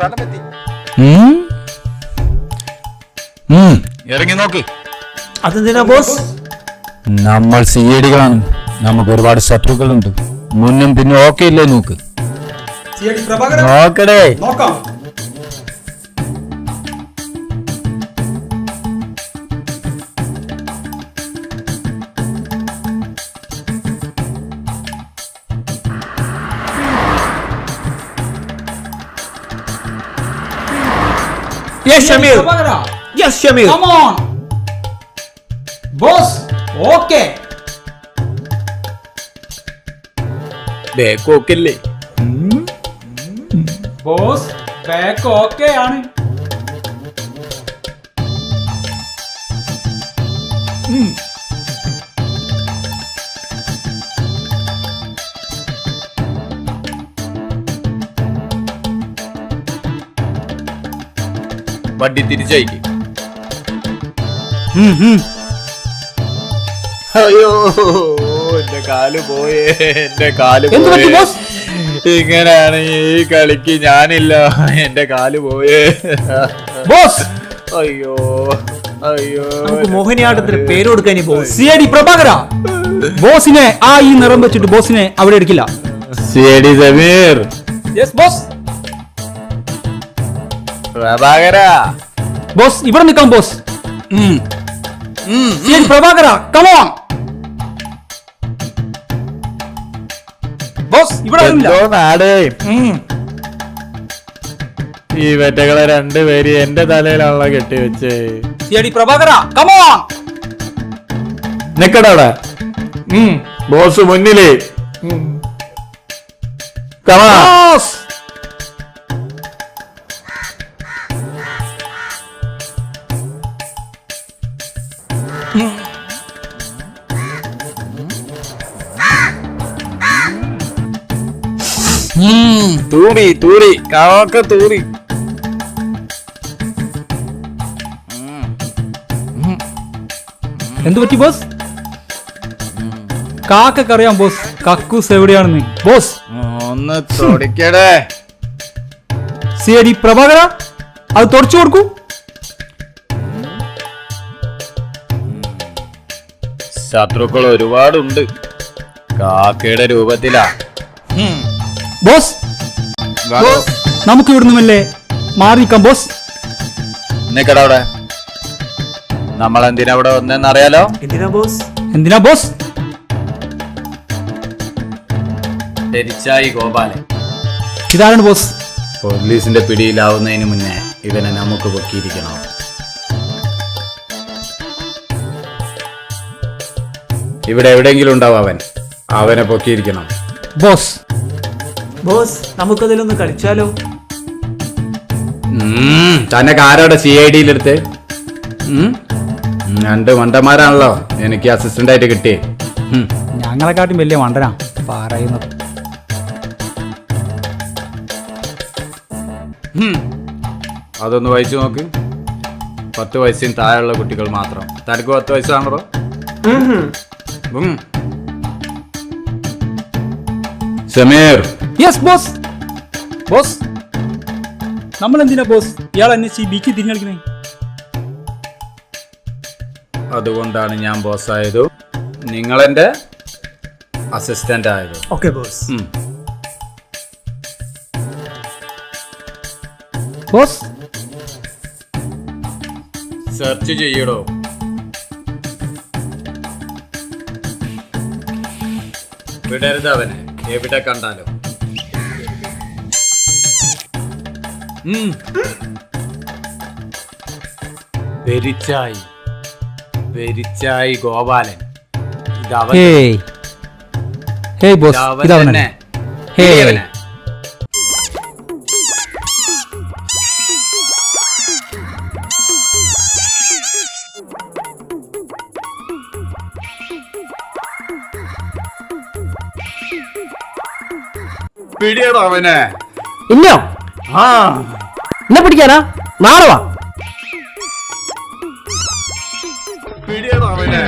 സ്ഥലമെത്തി. ഇറങ്ങി നോക്ക്. അതെന്തിനാ ബോസ്? നമ്മൾ സിഐഡികളാണ്. നമുക്ക് ഒരുപാട് ശത്രുക്കളുണ്ട്. മുന്നും പിന്നും ഓക്കെ ഇല്ലേ നോക്ക്. നോക്കടേ. നോക്കാം. Yes, Shamir. Yes, Shamir. Come on. Boss, okay. Back okay അല്ലേ? ബോസ് ബാക്ക് ഓക്കെ ആണ്. വണ്ടി തിരിച്ചയക്ക്. അയ്യോ എന്റെ കാല് പോയേ, എന്റെ കാല് പോയേ. ഇങ്ങനെയാണ് ഈ കളിക്ക് ഞാനില്ല, എന്റെ കാല് പോയേ ബോസ്. അയ്യോ അയ്യോ. നമുക്ക് മോഹിനിയാട്ടത്തിന് പേര് കൊടുക്കാൻ സിഐഡി പ്രഭാകര. ബോസിനെ ഈ നിറം വെച്ചിട്ട് ബോസിനെ അവിടെ എടുക്കില്ല. CID Sameer. Yes boss. Prabhakara. Boss ഇവിടെ നിൽക്കാം boss. CID Prabhakara come on. Boss ഇവിടെ ഈ വെറ്റകളെ രണ്ടുപേര് എന്റെ തലയിലാണല്ലോ കെട്ടിവെച്ച്. CID Prabhakara come on. നിക്കടവിടെ. ബോസ് മുന്നില്. ബോസ്. തൂറി തൂറി കാക്ക തൂറി. എന്തു പറ്റി ബോസ്? കാക്കറിയാം ബോസ് കക്കൂസ് എവിടെയാണെന്ന്. ബോസ് ഒന്ന് തൊടിക്കടേ. സിഐഡി പ്രഭാകര അത് തുടച്ചു കൊടുക്കൂ. ശത്രുക്കൾ ഒരുപാടുണ്ട്. കാക്കയുടെ രൂപത്തിലാ. ബോസ് നമുക്ക് ഇവിടുന്ന് വല്ലേ മാറിക്കാം ബോസ്. നിക്കടവിടെ. നമ്മൾ എന്തിനാ ഇവിടെ വന്നെന്നറിയാലോ? എന്തിനാ ബോസ്? എന്തിനാ ബോസ്? പെരിച്ചായി ഗോപാലൻ. ഇതാണ് ബോസ്. പോലീസിന്റെ പിടിയിലാവുന്നതിന് മുന്നേ ഇവനെ നമുക്ക് പൊക്കിയിരിക്കണം. ഇവിടെ എവിടെയെങ്കിലും ഉണ്ടാവും അവനെ പൊക്കിയിരിക്കണം. Boss boss നമുക്കതിലൊന്ന് കളിച്ചാലോ? തന്നെ ആരോടെ CID-യിലെടുത്ത്? രണ്ട് മണ്ടന്മാരാണല്ലോ എനിക്ക് അസിസ്റ്റന്റ് ആയിട്ട് കിട്ടിയേ. ഞങ്ങളെക്കാട്ടും വലിയ മണ്ടനാ പറയുന്നത്. അതൊന്ന് വായിച്ചു നോക്ക്. 10 വയസ്സിന് താഴെയുള്ള കുട്ടികൾ മാത്രം. തനിക്ക് 10 വയസ്സാണോ? സമീർ. Yes boss. ബോസ് നമ്മൾ എന്തിനാ ബോസ് ഇയാൾ അന്വേഷിച്ച് ബീച്ച് തിരിഞ്ഞളിക്കുന്നേ? അതുകൊണ്ടാണ് ഞാൻ ബോസ് ആയതും നിങ്ങളെന്റെ അസിസ്റ്റന്റ് ആയതും. Okay boss. ബോസ് സെർച്ച് ചെയ്യടോ. വിടരുത് അവനെ എവിടെ കണ്ടാലും. പെരിച്ചായി പെരിച്ചായി ഗോപാലൻ. ഹേയ് ബോസ് ഇതവനെ. ഹേയ് പിടിയടോ അവനെ. ഇല്ലോ എന്നെ പിടിക്കാനാ? നാളെ പിടിയടോ അവനെ.